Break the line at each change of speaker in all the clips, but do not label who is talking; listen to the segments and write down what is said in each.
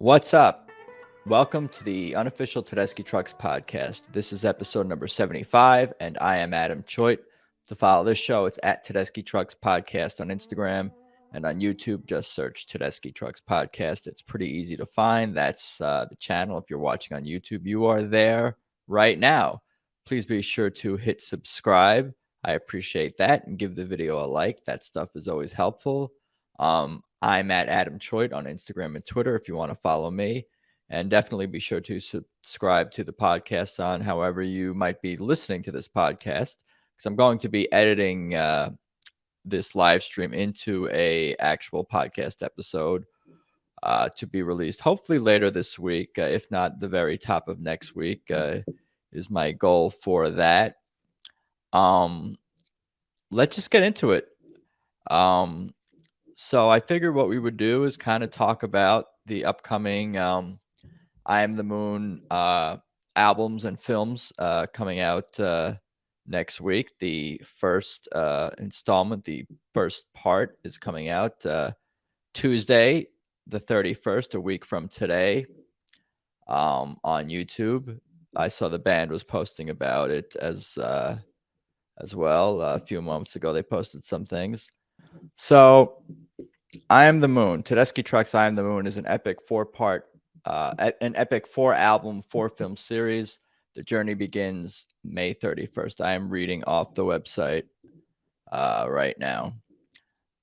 What's up? Welcome to the unofficial Tedeschi Trucks podcast. This is episode number 75, and I am Adam Choit. To follow this show, it's at Tedeschi Trucks Podcast on Instagram, and on YouTube, just search Tedeschi Trucks Podcast. It's pretty easy to find. That's the channel. If you're watching on YouTube, you are there right now. Please be sure to hit subscribe. I appreciate that, and give the video a like. That stuff is always helpful. I'm at Adam Choit on Instagram and Twitter if you want to follow me. And definitely be sure to subscribe to the podcast on however you might be listening to this podcast, because I'm going to be editing this live stream into a actual podcast episode to be released hopefully later this week, if not the very top of next week is my goal for that. Let's just get into it. So I figured what we would do is kind of talk about the upcoming I Am the Moon albums and films coming out next week. The first installment, the first part, is coming out Tuesday, the 31st, a week from today, on YouTube. I saw the band was posting about it as well. A few moments ago, they posted some things. So, I Am the Moon, Tedeschi Trucks I Am the Moon is an epic four-album, 4-film series. The journey begins May 31st. I am reading off the website right now.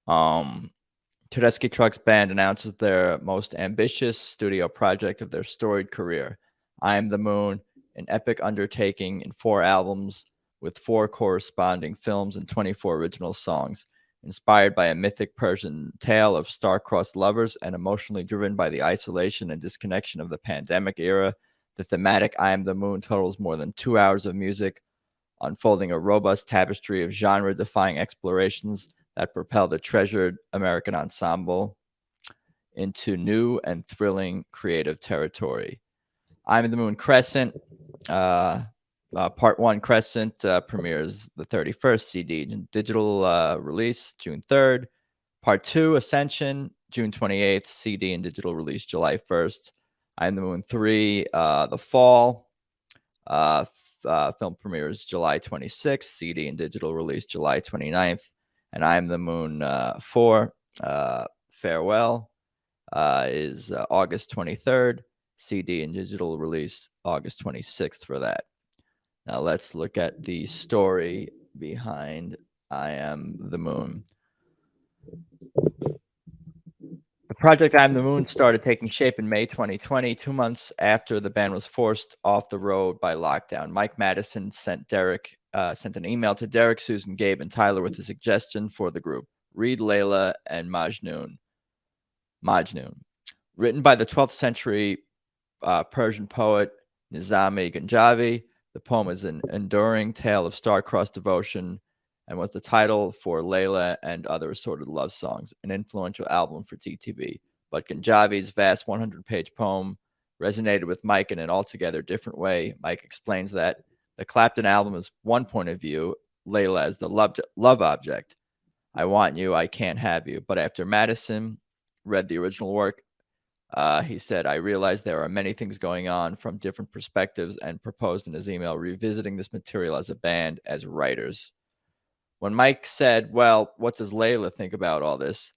Tedeschi Trucks Band announces their most ambitious studio project of their storied career. I Am the Moon, an epic undertaking in 4 albums with 4 corresponding films and 24 original songs. Inspired by a mythic Persian tale of star-crossed lovers and emotionally driven by the isolation and disconnection of the pandemic era, the thematic I Am the Moon totals more than 2 hours of music, unfolding a robust tapestry of genre-defying explorations that propel the treasured American ensemble into new and thrilling creative territory. I Am the Moon Crescent, Part 1 Crescent premieres the 31st, CD and digital release June 3rd. Part 2 Ascension, June 28th, CD and digital release July 1st. I Am the Moon 3, The Fall, film premieres July 26th, CD and digital release July 29th. And I Am the Moon 4, Farewell, is August 23rd, CD and digital release August 26th for that. Now let's look at the story behind I Am the Moon. The project I Am the Moon started taking shape in May 2020, 2 months after the band was forced off the road by lockdown. Mike Madison sent an email to Derek, Susan, Gabe, and Tyler with a suggestion for the group: Read Layla and Majnun. Written by the 12th century Persian poet Nizami Ganjavi, the poem is an enduring tale of star-crossed devotion and was the title for Layla and Other Assorted Love Songs, an influential album for TTB. But Ganjavi's vast 100-page poem resonated with Mike in an altogether different way. Mike explains that the Clapton album is one point of view, Layla as the love object. I want you, I can't have you. But after Madison read the original work, he said, I realized there are many things going on from different perspectives, and proposed in his email revisiting this material as a band, as writers. When Mike said, well, what does Layla think about all this?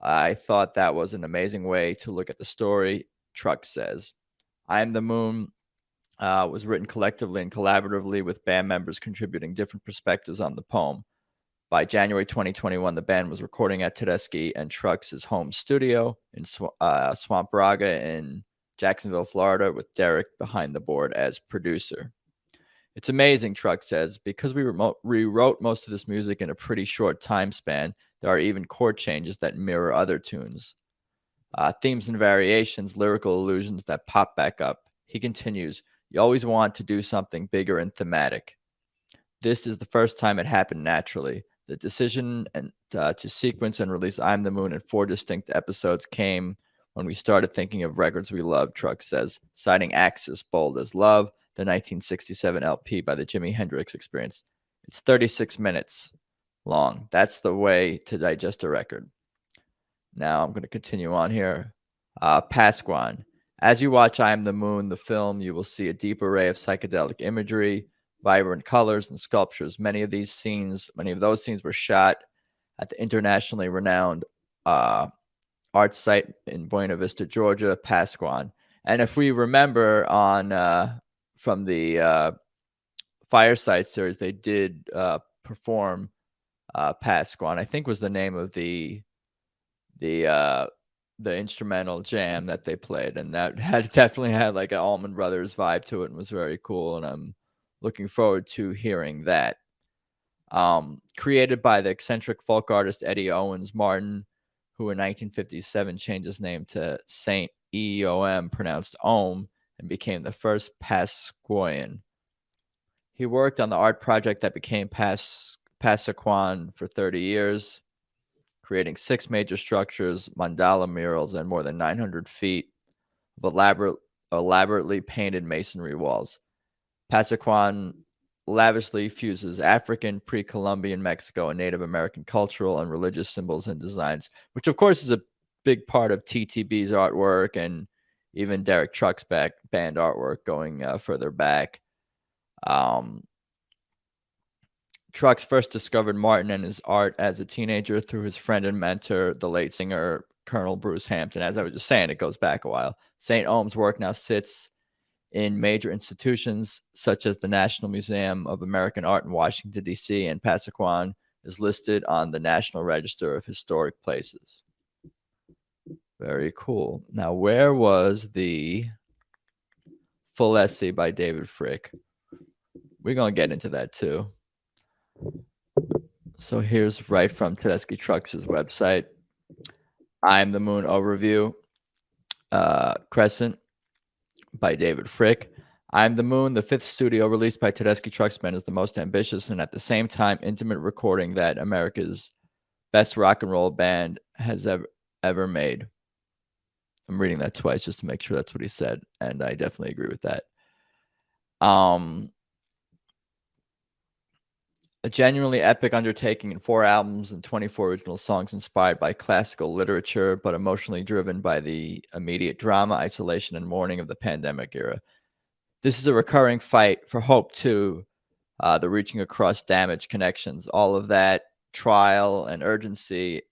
I thought that was an amazing way to look at the story. Truck says, I Am the Moon was written collectively and collaboratively, with band members contributing different perspectives on the poem. By January 2021, the band was recording at Tedeschi and Trucks' home studio in Swamp Braga in Jacksonville, Florida, with Derek behind the board as producer. It's amazing, Truck says, because we rewrote most of this music in a pretty short time span. There are even chord changes that mirror other tunes. Themes and variations, lyrical allusions that pop back up. He continues, you always want to do something bigger and thematic. This is the first time it happened naturally. The decision to sequence and release I Am the Moon in 4 distinct episodes came when we started thinking of records we love, Truck says, citing Axis, Bold as Love, the 1967 LP by the Jimi Hendrix Experience. It's 36 minutes long. That's the way to digest a record. Now I'm going to continue on here. Pasquan. As you watch I Am the Moon, the film, you will see a deep array of psychedelic imagery, vibrant colors, and sculptures. Many of those scenes were shot at the internationally renowned art site in Buena Vista, Georgia, Pasquan. And if we remember from the Fireside series, they did perform Pasquan, I think was the name of the uh, the instrumental jam that they played, and that definitely had like an Allman Brothers vibe to it and was very cool. And I'm looking forward to hearing that. Created by the eccentric folk artist Eddie Owens Martin, who in 1957 changed his name to Saint Eom, pronounced Ohm, and became the first Pasquoian. He worked on the art project that became Passaquan for 30 years, creating 6 major structures, mandala murals, and more than 900 feet of elaborately painted masonry walls. Passaquan lavishly fuses African, pre-Columbian Mexico, and Native American cultural and religious symbols and designs, which of course is a big part of TTB's artwork and even Derek Truck's band artwork going further back. Trucks first discovered Martin and his art as a teenager through his friend and mentor, the late singer Colonel Bruce Hampton. As I was just saying, it goes back a while. St. Ohm's work now sits in major institutions such as the National Museum of American Art in Washington, D.C., and Passaquan is listed on the National Register of Historic Places. Very cool. Now, where was the full essay by David Frick? We're going to get into that too. So here's right from Tedeschi Trucks' website. I'm the Moon Overview. Crescent by David Frick. I'm the Moon, the 5th studio released by Tedeschi Trucks Band, is the most ambitious and at the same time intimate recording that America's best rock and roll band has ever made. I'm reading that twice just to make sure that's what he said, and I definitely agree with that. A genuinely epic undertaking in 4 albums and 24 original songs inspired by classical literature, but emotionally driven by the immediate drama, isolation, and mourning of the pandemic era. This is a recurring fight for hope, too, the reaching across damaged connections, all of that trial and urgency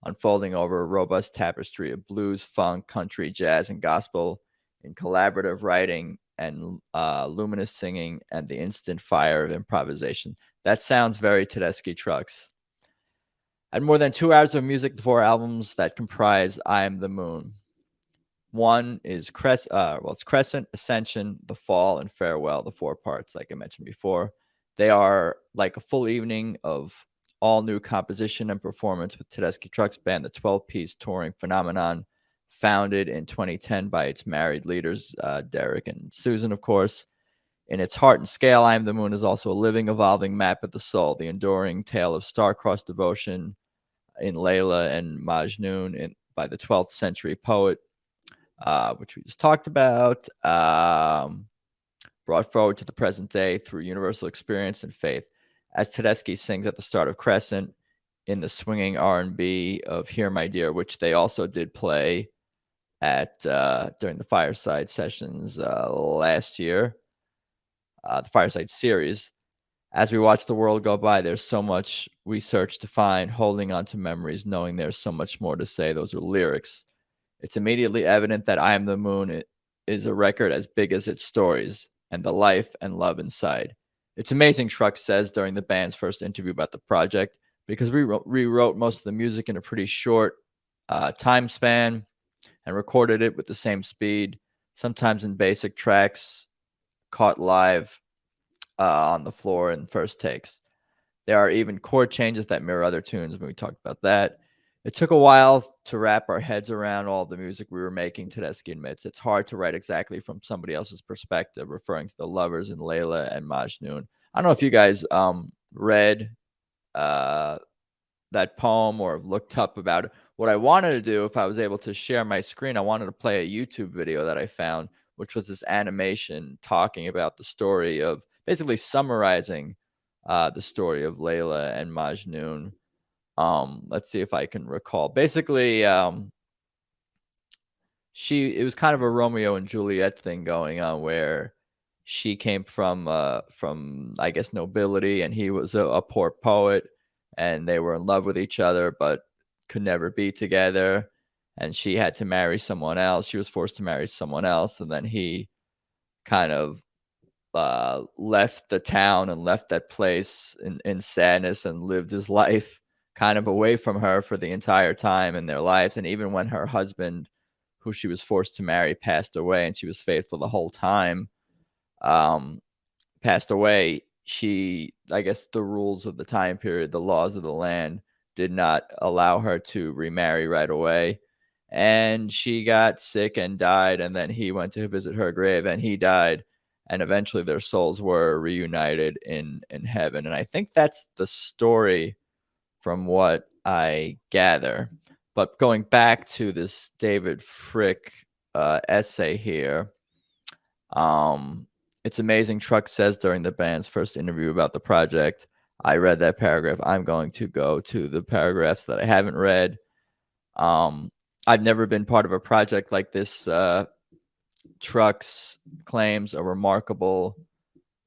unfolding over a robust tapestry of blues, funk, country, jazz, and gospel in collaborative writing and luminous singing and the instant fire of improvisation. That sounds very Tedeschi Trucks. At more than 2 hours of music, the 4 albums that comprise I Am the Moon. One is it's Crescent, Ascension, The Fall, and Farewell, the 4 parts, like I mentioned before. They are like a full evening of all new composition and performance with Tedeschi Trucks Band, the 12-piece touring phenomenon founded in 2010 by its married leaders, Derek and Susan, of course. In its heart and scale, I Am the Moon is also a living, evolving map of the soul, the enduring tale of star-crossed devotion in Layla and Majnun by the 12th century poet, which we just talked about, brought forward to the present day through universal experience and faith. As Tedeschi sings at the start of Crescent in the swinging R&B of Here My Dear, which they also did play at during the Fireside sessions last year, the Fireside series. As we watch the world go by, there's so much we search to find, holding on to memories, knowing there's so much more to say. Those are lyrics. It's immediately evident that I Am the Moon is a record as big as its stories and the life and love inside. It's amazing, Truck says during the band's first interview about the project, because we rewrote most of the music in a pretty short time span and recorded it with the same speed, sometimes in basic tracks caught live on the floor in first takes. There are even chord changes that mirror other tunes when we talked about that. It took a while to wrap our heads around all the music we were making, Tedeschi admits. It's hard to write exactly from somebody else's perspective, referring to the lovers in Layla and Majnun. I don't know if you guys read that poem or looked up about it. What I wanted to do, if I was able to share my screen, I wanted to play a YouTube video that I found, which was this animation talking about the story of basically summarizing the story of Layla and Majnun. Let's see if I can recall. Basically, it was kind of a Romeo and Juliet thing going on where she came from I guess nobility and he was a poor poet, and they were in love with each other but could never be together, and she had to marry someone else. She was forced to marry someone else, and then he kind of left the town and left that place in sadness and lived his life kind of away from her for the entire time in their lives. And even when her husband, who she was forced to marry, passed away and she was faithful the whole time, um, passed away, I guess the rules of the time period, the laws of the land, did not allow her to remarry right away. And she got sick and died. And then he went to visit her grave and he died. And eventually their souls were reunited in heaven. And I think that's the story from what I gather. But going back to this David Frick essay here, it's amazing. Truck says during the band's first interview about the project, I read that paragraph. I'm going to go to the paragraphs that I haven't read. I've never been part of a project like this. Trucks claims a remarkable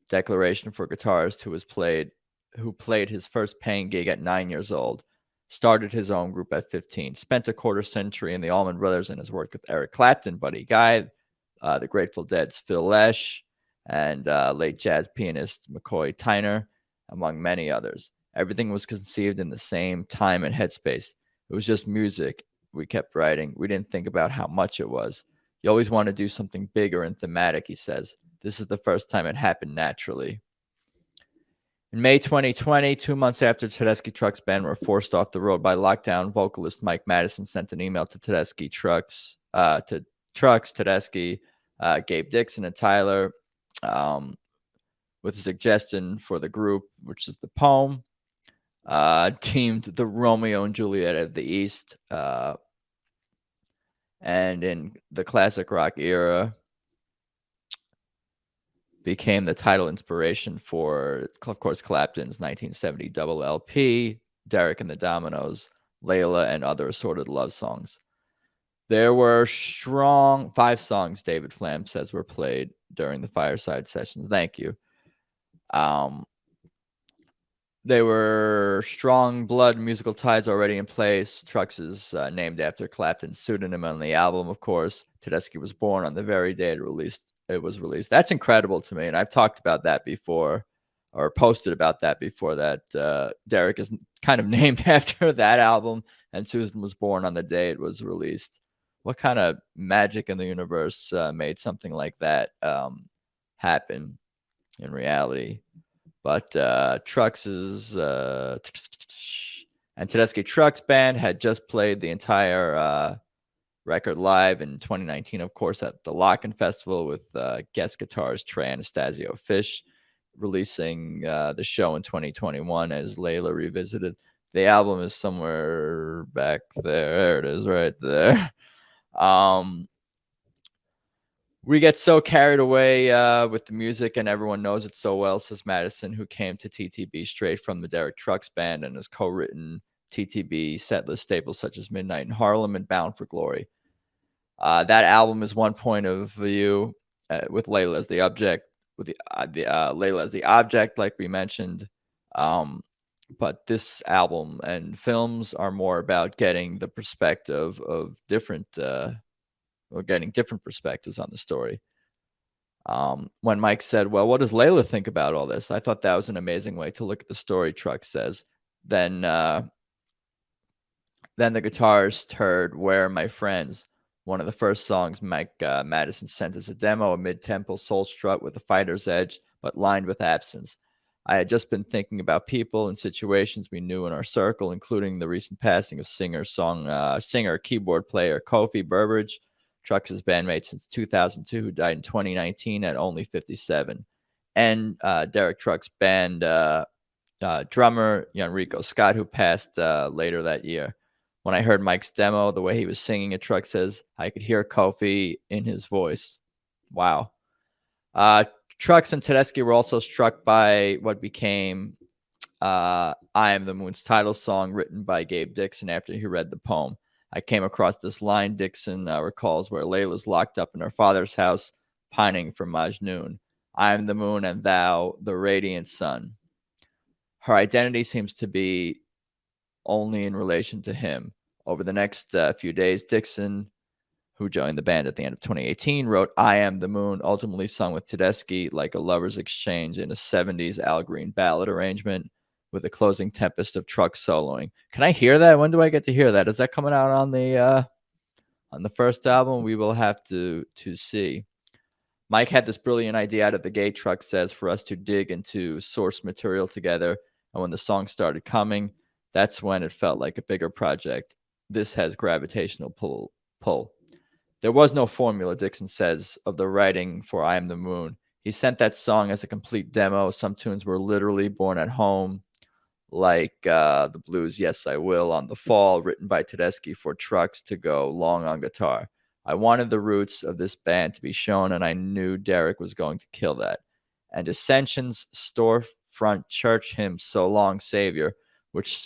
declaration for guitarist who played his first paying gig at 9 years old, started his own group at 15, spent a quarter century in the Allman Brothers, and has worked with Eric Clapton, Buddy Guy, the Grateful Dead's Phil Lesh, and late jazz pianist McCoy Tyner, among many others. Everything was conceived in the same time and headspace. It was just music. We kept writing. We didn't think about how much it was. You always want to do something bigger and thematic, he says. This is the first time it happened naturally. In May 2020, 2 months after Tedeschi Trucks band were forced off the road by lockdown, vocalist Mike Madison sent an email to Tedeschi Trucks, Tedeschi, Gabe Dixon, and Tyler with a suggestion for the group, which is the poem, teamed the Romeo and Juliet of the East. And in the classic rock era, became the title inspiration for, of course, Clapton's 1970 double LP, Derek and the Dominoes, Layla, and other assorted love songs. There were strong 5 songs, David Flam says, were played during the fireside sessions. Thank you. They were strong blood musical ties already in place. Trucks is named after Clapton's pseudonym on the album, of course. Tedeschi was born on the very day it was released. That's incredible to me, and I've talked about that before, or posted about that before, that Derek is kind of named after that album, and Susan was born on the day it was released. What kind of magic in the universe made something like that happen in reality? But Trucks's and Tedeschi Trucks band had just played the entire record live in 2019, of course, at the Lock-In Festival with guest guitarist Trey Anastasio Fish, releasing the show in 2021 as Layla Revisited. The album is somewhere back there. There it is, right there. We get so carried away with the music, and everyone knows it so well, says Madison, who came to TTB straight from the Derek Trucks band and has co-written TTB setlist staples such as Midnight in Harlem and Bound for Glory. That album is one point of view with Layla as the object, with Layla as the object, like we mentioned. But this album and films are more about getting the perspective of different or getting different perspectives on the story. When Mike said, well, what does Layla think about all this? I thought that was an amazing way to look at the story, Truck says. Then the guitarist heard Where Are My Friends, one of the first songs Mike Madison sent as a demo, a mid-tempo soul strut with a fighter's edge, but lined with absence. I had just been thinking about people and situations we knew in our circle, including the recent passing of singer, keyboard player Kofi Burbridge, Trucks' bandmate since 2002, who died in 2019 at only 57, and Derek Trucks' band drummer Enrico Scott, who passed later that year. When I heard Mike's demo, the way he was singing it, Truck says, I could hear Kofi in his voice. Wow. Trucks and Tedeschi were also struck by what became I Am the Moon's title song, written by Gabe Dixon after he read the poem. I came across this line, Dixon recalls, where Layla's locked up in her father's house, pining for Majnun. I am the moon and thou, the radiant sun. Her identity seems to be only in relation to him. Over the next few days, Dixon, who joined the band at the end of 2018, wrote I Am the Moon, ultimately sung with Tedeschi like a lover's exchange in a 70s Al Green ballad arrangement with a closing tempest of truck soloing. Can I hear that? When do I get to hear that? Is that coming out on the first album? We will have to see. Mike had this brilliant idea out of the gate, Truck says, for us to dig into source material together. And when the song started coming, that's when it felt like a bigger project. This has gravitational pull. There was no formula, Dixon says, of the writing for I Am the Moon. He sent that song as a complete demo. Some tunes were literally born at home, like the blues Yes I Will on the Fall, written by Tedeschi for Trucks to go long on guitar. I wanted the roots of this band to be shown, and I knew Derek was going to kill that. And Ascension's storefront church hymn, So Long Savior, which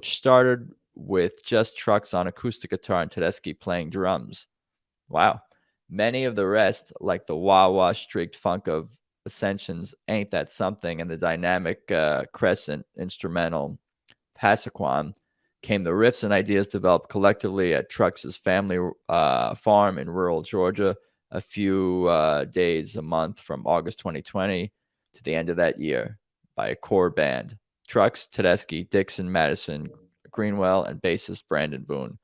started with just Trucks on acoustic guitar and Tedeschi playing drums. Wow. Many of the rest, like the wah-wah streaked funk of Ascension's Ain't That Something and the dynamic Crescent instrumental Passaquan, came the riffs and ideas developed collectively at Trucks' family farm in rural Georgia a few days a month from August 2020 to the end of that year by a core band. Trucks, Tedeschi, Dixon, Madison, Greenwell, and bassist Brandon Boone.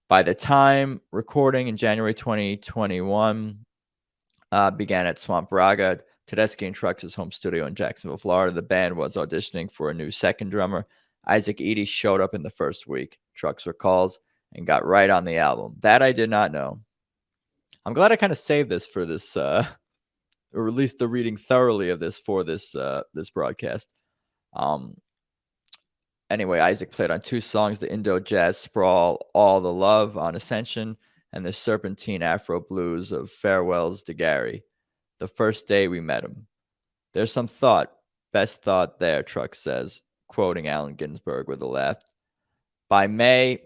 By the time recording in January 2021 began at Swamp Raga, Tedeschi and Trucks' home studio in Jacksonville, Florida, the band was auditioning for a new second drummer. Isaac Eady showed up in the first week, Trucks recalls, and got right on the album. That I did not know. I'm glad I kind of saved this for this, or at least the reading thoroughly of this for this broadcast. Anyway, Isaac played on two songs, the Indo Jazz Sprawl, All the Love on Ascension, and the Serpentine Afro Blues of Farewells to Gary. The first day we met him. There's some thought, best thought there, Truck says, quoting Allen Ginsberg with a laugh. By May,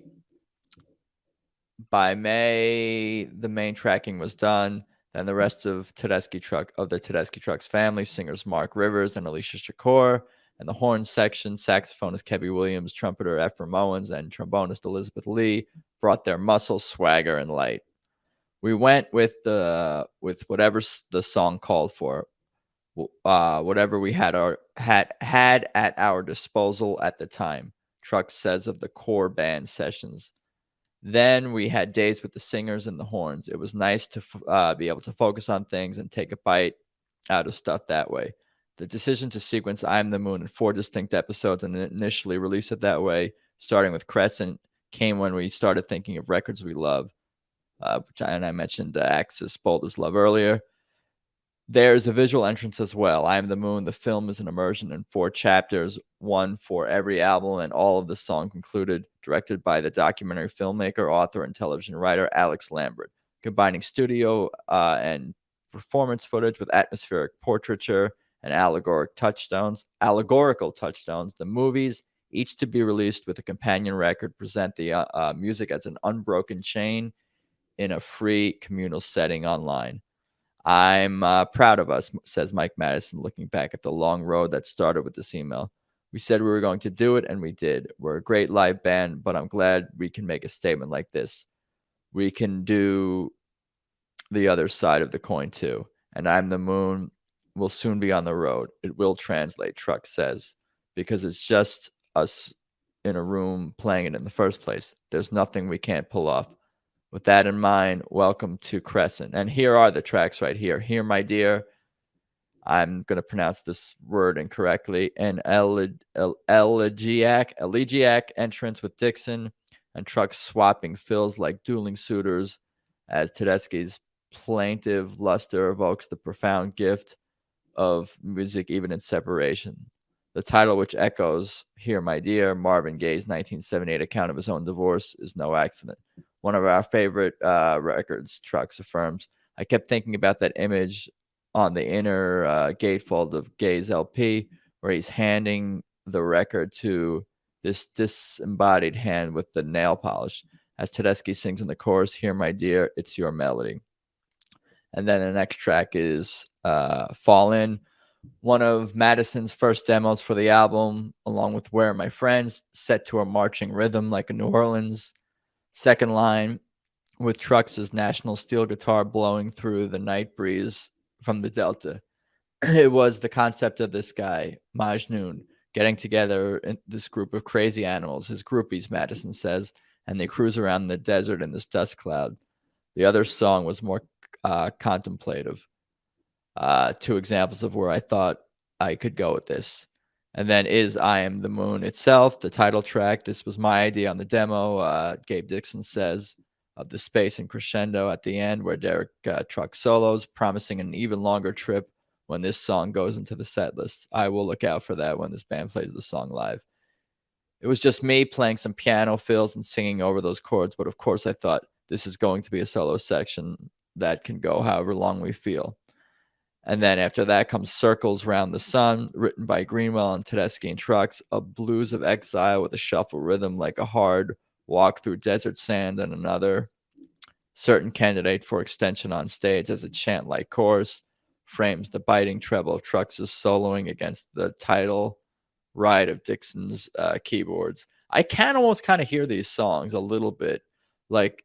the main tracking was done. Then the rest of the Tedeschi Trucks family, singers Mark Rivers and Alicia Shakur, and the horn section, saxophonist Kebby Williams, trumpeter Ephraim Owens, and trombonist Elizabeth Lee brought their muscle, swagger, and light. We went with whatever the song called for, whatever we had at our disposal at the time. Truck says of the core band sessions. Then we had days with the singers and the horns. It was nice to be able to focus on things and take a bite out of stuff that way. The decision to sequence I'm the Moon in 4 distinct episodes and initially release it that way, starting with Crescent, came when we started thinking of records we love. And I mentioned Axis, Bold as Love earlier. There's a visual entrance as well. I Am the Moon, the film, is an immersion in 4 chapters, one for every album, and all of the songs included, directed by the documentary filmmaker, author, and television writer Alex Lambert, combining studio and performance footage with atmospheric portraiture and allegorical touchstones. The movies, each to be released with a companion record, present the music as an unbroken chain in a free communal setting online. I'm proud of us, says Mike Madison, looking back at the long road that started with this email. We said we were going to do it, and we did. We're a great live band, but I'm glad we can make a statement like this. We can do the other side of the coin, too. And I'm the Moon will soon be on the road. It will translate, Truck says, because it's just us in a room playing it in the first place. There's nothing we can't pull off. With that in mind, welcome to Crescent. And here are the tracks right here. Here, My Dear. I'm going to pronounce this word incorrectly. An elegiac entrance with Dixon and Trucks swapping fills like dueling suitors as Tedeschi's plaintive luster evokes the profound gift of music even in separation. The title, which echoes Here, My Dear, Marvin Gaye's 1978 account of his own divorce, is no accident. One of our favorite records, Trucks affirms. I kept thinking about that image on the inner gatefold of Gaye's LP, where he's handing the record to this disembodied hand with the nail polish. as Tedeschi sings in the chorus, "Here, my dear, it's your melody." And then the next track is Fall In, one of Madison's first demos for the album, along with Where Are My Friends, set to a marching rhythm like a New Orleans. Second line, with Trucks' national steel guitar blowing through the night breeze from the Delta. It was the concept of this guy, Majnun, getting together in this group of crazy animals, his groupies, Madison says, and they cruise around the desert in this dust cloud. The other song was more contemplative. Two examples of where I thought I could go with this. And then is I Am the Moon itself, the title track. This was my idea on the demo. Gabe Dixon says of the space and crescendo at the end where Derek trucks solos, promising an even longer trip when this song goes into the set list. I will look out for that when this band plays the song live. It was just me playing some piano fills and singing over those chords, but of course I thought this is going to be a solo section that can go however long we feel. And then after that comes Circles Round the Sun, written by Greenwell and Tedeschi and Trucks, a blues of exile with a shuffle rhythm like a hard walk through desert sand, and another certain candidate for extension on stage as a chant-like chorus frames the biting treble of Trucks' soloing against the title ride of Dixon's keyboards. I can almost kind of hear these songs a little bit. Like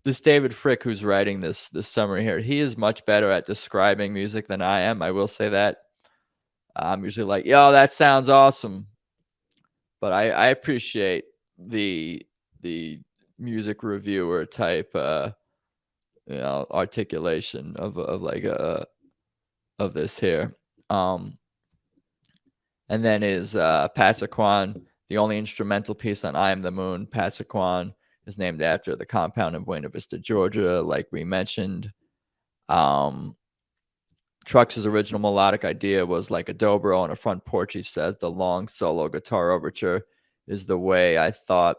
this David Frick, who's writing this summary here, he is much better at describing music than I am. I will say that. I'm usually like, yo, that sounds awesome. But I appreciate the music reviewer type articulation of like of this here. And then is Pasaquan, the only instrumental piece on I Am the Moon. Pasaquan is named after the compound in Buena Vista, Georgia, like we mentioned. Trucks' original melodic idea was like a dobro on a front porch. He says the long solo guitar overture is the way I thought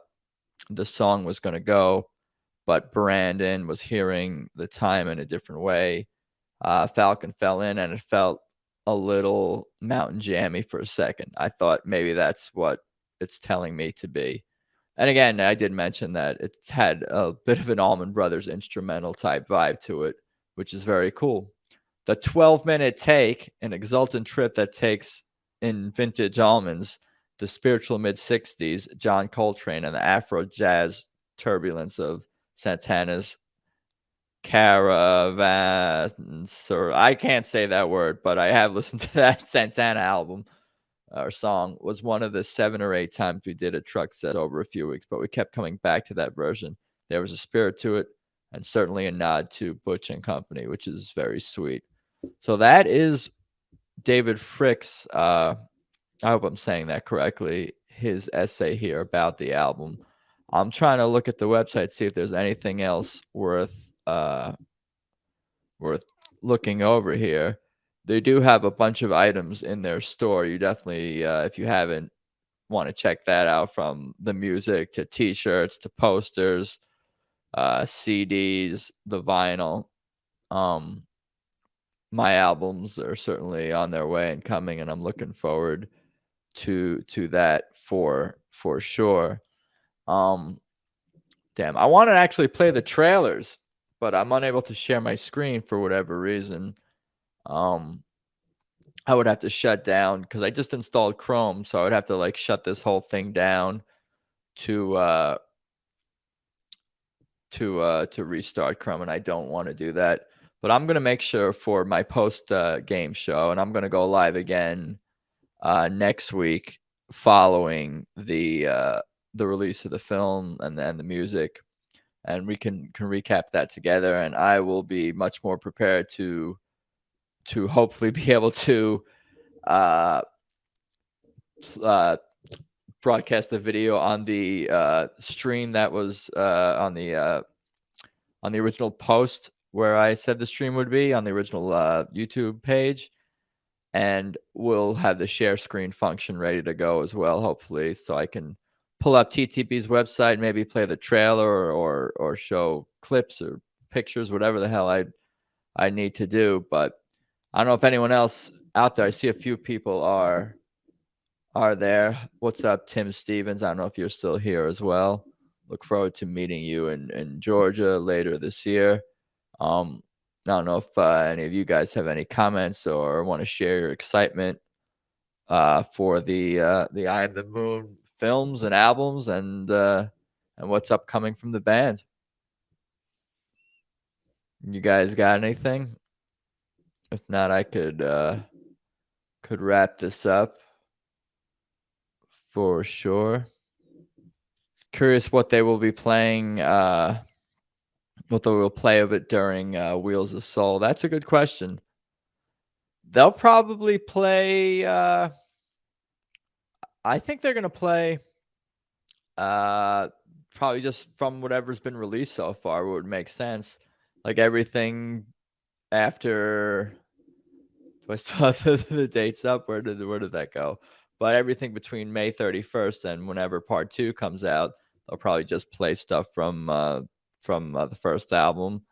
the song was going to go, but Brandon was hearing the time in a different way. Falcon fell in, and it felt a little mountain jammy for a second. I thought maybe that's what it's telling me to be. And again, I did mention that it had a bit of an Allman Brothers instrumental type vibe to it, which is very cool. The 12-minute take, an exultant trip that takes in vintage Allmans, the spiritual mid-60s, John Coltrane, and the Afro jazz turbulence of Santana's Caravans, I can't say that word, but I have listened to that Santana album or song. Was one of the 7 or 8 times we did a truck set over a few weeks, but we kept coming back to that version. There was a spirit to it, and certainly a nod to Butch and Company, which is very sweet. So that is David Frick's, I hope I'm saying that correctly, his essay here about the album. I'm trying to look at the website, see if there's anything else worth looking over here. They do have a bunch of items in their store. You definitely, if you haven't, want to check that out, from the music to T-shirts to posters, CDs, the vinyl. My albums are certainly on their way and coming, and I'm looking forward to that for sure. Damn, I want to actually play the trailers, but I'm unable to share my screen for whatever reason. I would have to shut down because I just installed Chrome, so I would have to like shut this whole thing down to restart Chrome, and I don't want to do that. But I'm gonna make sure for my post game show, and I'm gonna go live again next week following the release of the film and then the music, and we can recap that together. And I will be much more prepared to hopefully be able to broadcast the video on the stream that was on the original post where I said the stream would be on the original YouTube page. And we'll have the share screen function ready to go as well, hopefully, so I can pull up TTP's website, maybe play the trailer or show clips or pictures, whatever the hell I need to do. But I don't know if anyone else out there. I see a few people are there. What's up, Tim Stevens? I don't know if you're still here as well. look forward to meeting you in Georgia later this year. I don't know if any of you guys have any comments or want to share your excitement for the Eye of the Moon films and albums and what's upcoming from the band. You guys got anything? If not, I could wrap this up for sure. Curious what they will be playing. What they will play of it during Wheels of Soul. That's a good question. They'll probably play. I think they're gonna play. Probably just from whatever's been released so far would make sense. Like everything after. Do I still have the dates up? Where did that go? But everything between May 31st and whenever Part 2 comes out, they'll probably just play stuff from the first album,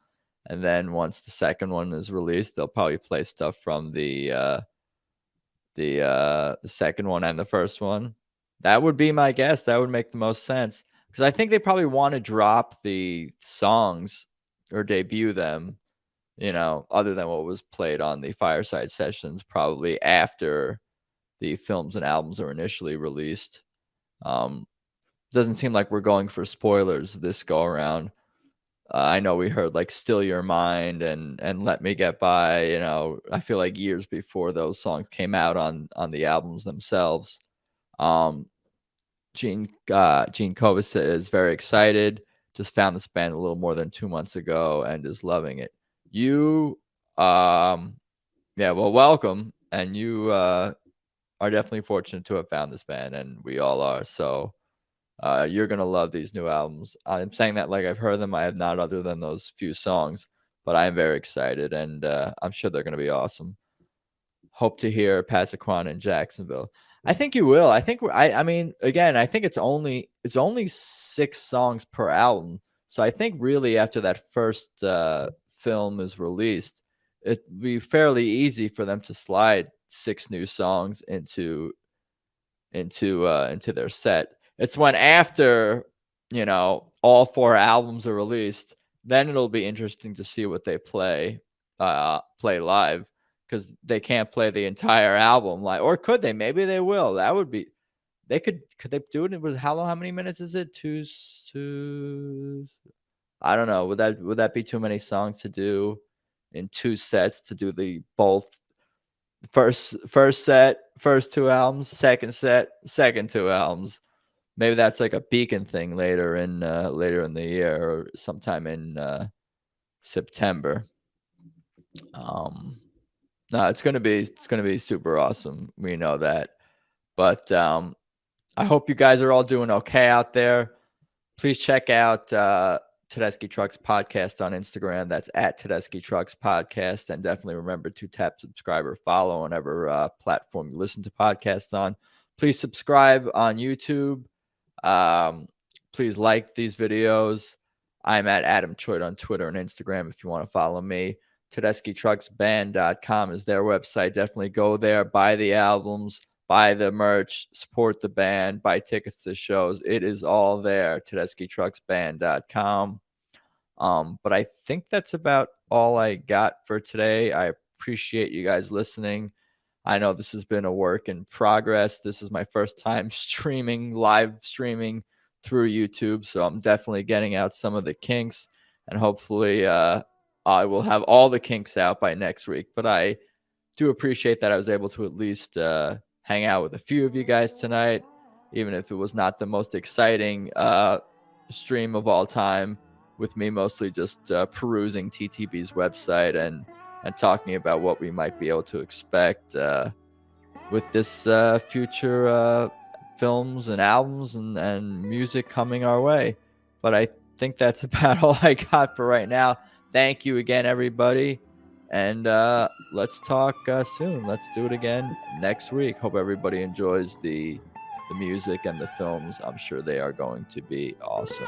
and then once the second one is released, they'll probably play stuff from the second one and the first one. That would be my guess. That would make the most sense because I think they probably want to drop the songs or debut them, other than what was played on the Fireside Sessions, probably after the films and albums are initially released. Doesn't seem like we're going for spoilers this go around. I know we heard like Still Your Mind and Let Me Get By, I feel like years before those songs came out on the albums themselves. Gene Kovac is very excited. Just found this band a little more than 2 months ago and is loving it. You, yeah, well, welcome. And you are definitely fortunate to have found this band, and we all are. So you're going to love these new albums. I'm saying that like I've heard them. I have not, other than those few songs, but I am very excited, and I'm sure they're going to be awesome. Hope to hear Passaquan in Jacksonville. I think you will. I think I mean, again, I think it's only 6 songs per album. So I think really after that first film is released, it'd be fairly easy for them to slide 6 new songs into their set. It's when after, all 4 albums are released, then it'll be interesting to see what they play live, because they can't play the entire album live. Or could they? Maybe they will. That would be. Could they do it with how long? How many minutes is it? Two. I don't know. Would that be too many songs to do in 2 sets, to do the both first set, first 2 albums, second set, second 2 albums? Maybe that's like a Beacon thing later in the year, or sometime in September. No, it's gonna be super awesome. We know that. But I hope you guys are all doing okay out there. Please check out Tedeschi Trucks Podcast on Instagram. That's at Tedeschi Trucks Podcast. And definitely remember to tap subscribe or follow on whatever platform you listen to podcasts on. Please subscribe on YouTube. Please like these videos. I'm at Adam Choid on Twitter and Instagram if you want to follow me. TedeschiTrucksBand.com is their website. Definitely go there, buy the albums, buy the merch, support the band, buy tickets to shows. It is all there, TedeschiTrucksBand.com. But I think that's about all I got for today. I appreciate you guys listening. I know this has been a work in progress. This is my first time live streaming through YouTube, so I'm definitely getting out some of the kinks, and hopefully I will have all the kinks out by next week. But I do appreciate that I was able to at least hang out with a few of you guys tonight, even if it was not the most exciting stream of all time, with me mostly just perusing TTB's website and talking about what we might be able to expect with this future films and albums and music coming our way. But I think that's about all I got for right now. Thank you again, everybody. And let's talk soon. Let's do it again next week. Hope everybody enjoys the music and the films. I'm sure they are going to be awesome.